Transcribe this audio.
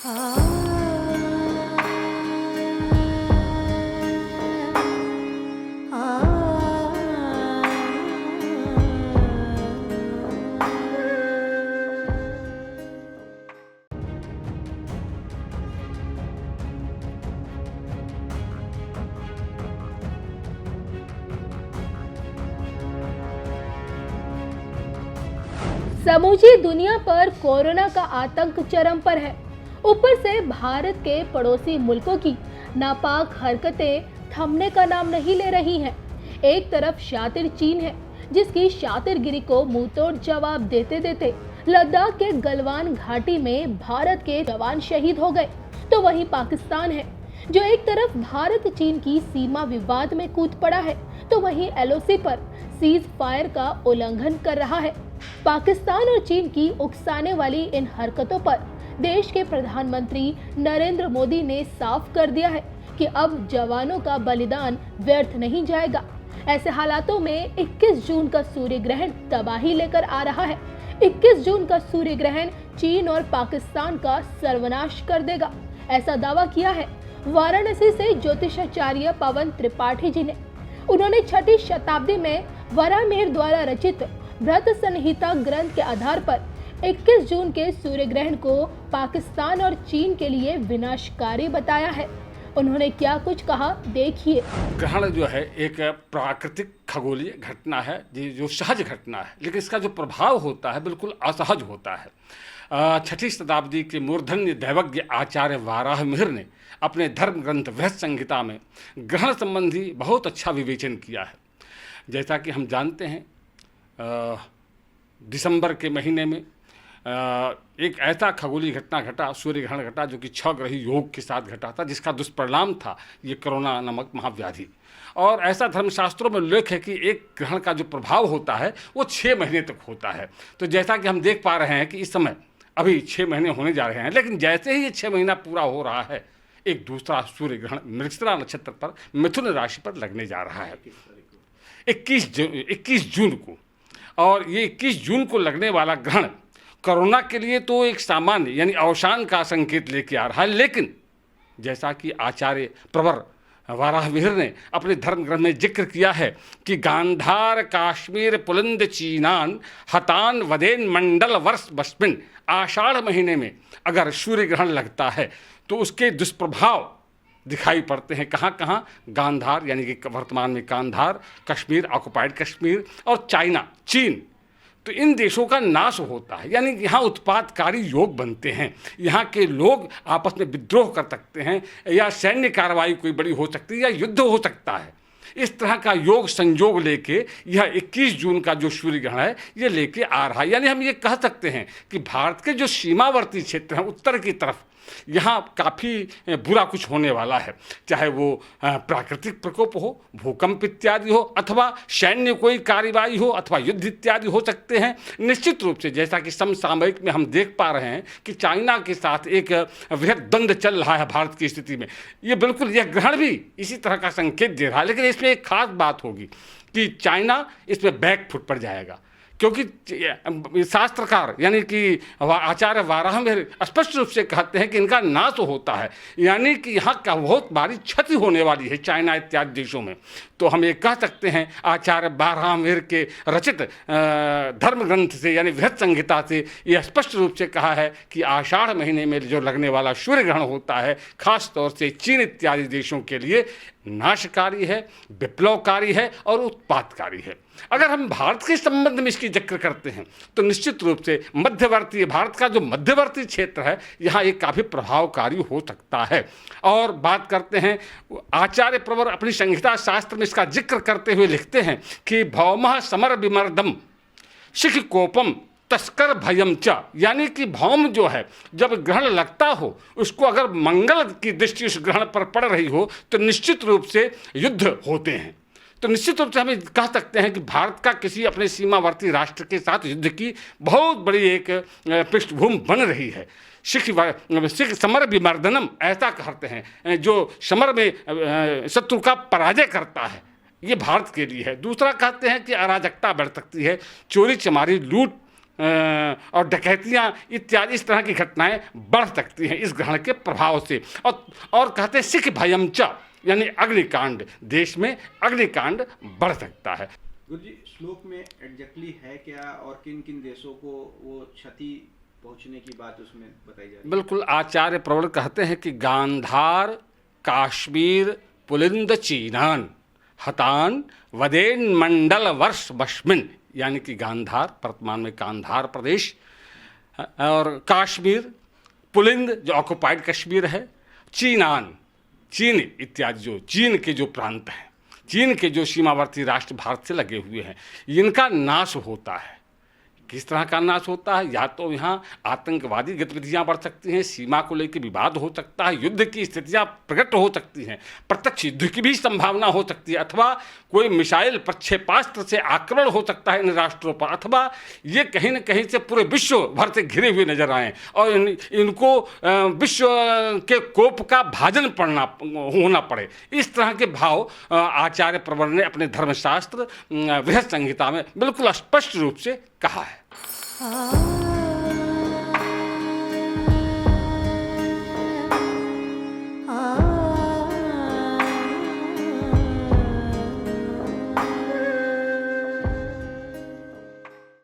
समूची दुनिया पर कोरोना का आतंक चरम पर है। ऊपर से भारत के पड़ोसी मुल्कों की नापाक हरकतें थमने का नाम नहीं ले रही हैं। एक तरफ शातिर चीन है, जिसकी शातिरगिरी को मुंहतोड़ जवाब देते देते लद्दाख के गलवान घाटी में भारत के जवान शहीद हो गए, तो वहीं पाकिस्तान है, जो एक तरफ भारत चीन की सीमा विवाद में कूद पड़ा है, तो वहीं एलओसी पर सीज फायर का उल्लंघन कर रहा है। पाकिस्तान और चीन की उकसाने वाली इन हरकतों पर देश के प्रधानमंत्री नरेंद्र मोदी ने साफ कर दिया है कि अब जवानों का बलिदान व्यर्थ नहीं जाएगा। ऐसे हालातों में 21 जून का सूर्य ग्रहण तबाही लेकर आ रहा है। 21 जून का सूर्य ग्रहण चीन और पाकिस्तान का सर्वनाश कर देगा, ऐसा दावा किया है वाराणसी से ज्योतिषाचार्य पवन त्रिपाठी जी ने। उन्होंने 6ठी शताब्दी में वराहमिहिर द्वारा रचित व्रत संहिता ग्रंथ के आधार पर 21 जून के सूर्य ग्रहण को पाकिस्तान और चीन के लिए विनाशकारी बताया है। उन्होंने क्या कुछ कहा, देखिए। ग्रहण जो है एक प्राकृतिक खगोलीय घटना है, जो सहज घटना है, लेकिन इसका जो प्रभाव होता है बिल्कुल असहज होता है। 6ठी शताब्दी के मूर्धन्य दैवज्ञ आचार्य वाराहमिहिर ने अपने धर्म ग्रंथ बृहत संहिता में ग्रहण संबंधी बहुत अच्छा विवेचन किया है। जैसा कि हम जानते हैं, दिसंबर के महीने में एक ऐसा खगोलीय घटना घटा, सूर्य ग्रहण घटा, जो कि 6 ग्रही योग के साथ घटा था, जिसका दुष्परिणाम था ये कोरोना नामक महाव्याधि। और ऐसा धर्मशास्त्रों में उल्लेख है कि एक ग्रहण का जो प्रभाव होता है वो 6 महीने तक होता है। तो जैसा कि हम देख पा रहे हैं कि इस समय अभी 6 महीने होने जा रहे हैं, लेकिन जैसे ही ये 6 महीना पूरा हो रहा है, एक दूसरा सूर्य ग्रहण मृगशिरा नक्षत्र पर मिथुन राशि पर लगने जा रहा है 21 जून को। और ये 21 जून को लगने वाला ग्रहण कोरोना के लिए तो एक सामान्य यानी अवसान का संकेत लेके आ रहा है, लेकिन जैसा कि आचार्य प्रवर वाराहमिहिर ने अपने धर्म ग्रंथ में जिक्र किया है कि गांधार काश्मीर पुलिंद चीनान हतान वदेन मंडल वर्ष बस्मिन, आषाढ़ महीने में अगर सूर्य ग्रहण लगता है तो उसके दुष्प्रभाव दिखाई पड़ते हैं। कहाँ कहाँ? गांधार यानी कि वर्तमान में कांधार, कश्मीर ऑक्युपाइड कश्मीर, और चाइना चीन। तो इन देशों का नाश होता है, यानी यहाँ उत्पादकारी योग बनते हैं। यहाँ के लोग आपस में विद्रोह कर सकते हैं, या सैन्य कार्रवाई कोई बड़ी हो सकती है, या युद्ध हो सकता है। इस तरह का योग संयोग लेके यह 21 जून का जो सूर्य ग्रहण है ये लेके आ रहा है। यानी हम ये कह सकते हैं कि भारत के जो सीमावर्ती क्षेत्र हैं उत्तर की तरफ, यहाँ काफ़ी बुरा कुछ होने वाला है। चाहे वो प्राकृतिक प्रकोप हो, भूकंप इत्यादि हो, अथवा सैन्य कोई कार्रवाई हो, अथवा युद्ध इत्यादि हो सकते हैं। निश्चित रूप से जैसा कि समसामयिक में हम देख पा रहे हैं कि चाइना के साथ एक वृहद द्वंद्व चल रहा है भारत की स्थिति में। ये बिल्कुल यह ग्रहण भी इसी तरह का संकेत दे रहा है, लेकिन इसमें एक खास बात होगी कि चाइना इसमें बैक फुट पर जाएगा, क्योंकि शास्त्रकार यानी कि आचार्य वाराहमिहिर स्पष्ट रूप से कहते हैं कि इनका नाश होता है, यानी कि यहाँ का बहुत भारी क्षति होने वाली है चाइना इत्यादि देशों में। तो हम ये कह सकते हैं आचार्य वाराहमिहिर के रचित धर्म ग्रंथ से यानी बृहत संहिता से यह स्पष्ट रूप से कहा है कि आषाढ़ महीने में जो लगने वाला सूर्य ग्रहण होता है, खास तौर से चीन इत्यादि देशों के लिए नाशकारी है, विप्लवकारी है और उत्पादकारी है। अगर हम भारत के संबंध में इसकी जिक्र करते हैं तो निश्चित रूप से मध्यवर्ती भारत का जो मध्यवर्ती क्षेत्र है यहाँ एक काफ़ी प्रभावकारी हो सकता है। और बात करते हैं, आचार्य प्रवर अपनी संहिता शास्त्र में इसका जिक्र करते हुए लिखते हैं कि भौमः समर विमर्दम शिख कोपम तस्कर भयम च, यानी कि भौम जो है जब ग्रहण लगता हो उसको अगर मंगल की दृष्टि उस ग्रहण पर पड़ रही हो तो निश्चित रूप से युद्ध होते हैं। तो निश्चित रूप से हम कह सकते हैं कि भारत का किसी अपने सीमावर्ती राष्ट्र के साथ युद्ध की बहुत बड़ी एक पृष्ठभूमि बन रही है। सिख समर विमर्दनम ऐसा कहते हैं, जो समर में शत्रु का पराजय करता है, ये भारत के लिए है। दूसरा कहते हैं कि अराजकता बढ़ सकती है, चोरी चमारी लूट और डकैतियाँ इत्यादि इस तरह की घटनाएं बढ़ सकती हैं इस ग्रहण के प्रभाव से। और कहते हैं सिख भयम च, यानी अग्निकांड, देश में अग्निकांड बढ़ सकता है। गुरुजी, श्लोक में एग्जैक्टली है क्या और किन किन देशों को वो क्षति पहुंचने की बात उसमें बताई जा रही है? बिल्कुल, आचार्य प्रवर कहते हैं कि गांधार काश्मीर पुलिंद चीनान हतान वदेन मंडल वर्ष बश्मिन, यानी कि गांधार, वर्तमान में गांधार प्रदेश, और काश्मीर, पुलिंद जो ऑक्युपाइड कश्मीर है, चीनान, चीन इत्यादि जो चीन के जो प्रांत हैं, चीन के जो सीमावर्ती राष्ट्र भारत से लगे हुए हैं, इनका नाश होता है। किस तरह का नाश होता है? या तो यहाँ आतंकवादी गतिविधियाँ बढ़ सकती हैं, सीमा को लेकर विवाद हो सकता है, युद्ध की स्थितियाँ प्रकट हो सकती हैं, प्रत्यक्ष युद्ध की भी संभावना हो सकती है, अथवा कोई मिसाइल प्रक्षेपास्त्र से आक्रमण हो सकता है इन राष्ट्रों पर, अथवा ये कहीं न कहीं से पूरे विश्व भर से घिरे हुए नजर आएँ और इनको विश्व के कोप का भाजन होना पड़े। इस तरह के भाव आचार्य प्रवर ने अपने धर्मशास्त्र बृहत संहिता में बिल्कुल स्पष्ट रूप से कहा है।